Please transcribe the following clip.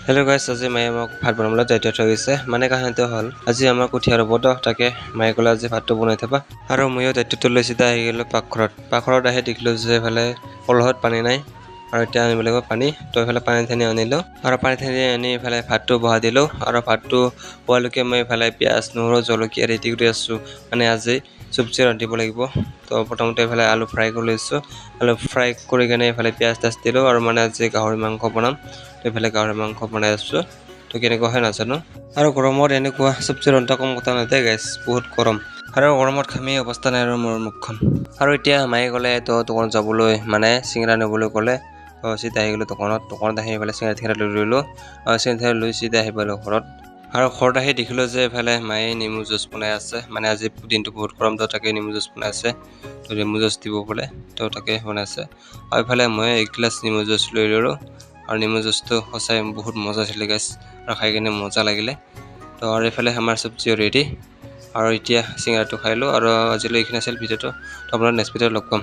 Hello' গাইছ, আজি মায়ে মোক ভাত বনাবলৈ দায়িত্ব থৈ গৈছে। মানে কাহিনীটো হ'ল, আজি আমাৰ কঠীয়া ৰুব তো, তাকে মায়ে ক'লে আজি ভাতটো বনাই থবা। আৰু ময়ো দায়িত্বটো লৈ চিধা আহি গ'লোঁ পাকঘৰত আহি দেখিলোঁ যে এইফালে কলহত পানী নাই আৰু এতিয়া আনিব লাগিব পানী। তো এইফালে পানী আনিলোঁ আৰু পানী আনি এইফালে ভাতটো বহাই দিলোঁ। আৰু ভাতটো হোৱালৈকে মই এইফালে পিঁয়াজ, নহৰু, জলকীয়া ৰেডি কৰি আছোঁ। মানে আজি চব্জি ৰান্ধিব লাগিব। তো প্ৰথমতে এইফালে আলু ফ্ৰাই কৰি লৈছোঁ। আলু ফ্ৰাই কৰি কিনে এইফালে পিঁয়াজ দিলোঁ আৰু মানে আজি গাহৰি মাংস বনাম। তো এইফালে গাহৰি মাংস বনাই আছোঁ। তো কেনেকুৱা হয় নাজানো। আৰু গৰমত এনেকুৱা চব্জি ৰন্ধা কম কথা নহয় গাইছ, বহুত গৰম। আৰু গৰমত ঘামি অৱস্থা নাই আৰু মোৰ মুখখন। আৰু এতিয়া মায়ে ক'লে তো দোকানত যাবলৈ, মানে চিঙৰা নিবলৈ ক'লে। চিধা আহি গ'লোঁ দোকানত আহি পেলাই চিঙৰা লৈ ল'লোঁ। চিঙৰা লৈ চিধা আহি পালোঁ ঘৰত। আৰু ঘৰত আহি দেখিলোঁ যে এইফালে মায়ে নেমু জুচ বনাই আছে। মানে আজি দিনটো বহুত গৰম, তো তাকে নেমু জুচ বনাই আছে। তো নেমু জুচ দিব বোলে, তো তাকে বনাইছে। আৰু এইফালে মই এক গিলাচ নেমু জুচ লৈ ল'লোঁ। আৰু নেমু জুচটো সঁচাই বহুত মজা আছিলে গাইছ, আৰু খাই কিনে মজা লাগিলে। তো আৰু এইফালে আমাৰ চব্জিও ৰেডি। আৰু এতিয়া চিঙৰাটো খাই লওঁ। আৰু আজিলৈ এইখিনি আছিল ভিডিঅ'টো। তো আপোনাৰ নেক্সট ভিডিঅ'ত লগ পাম।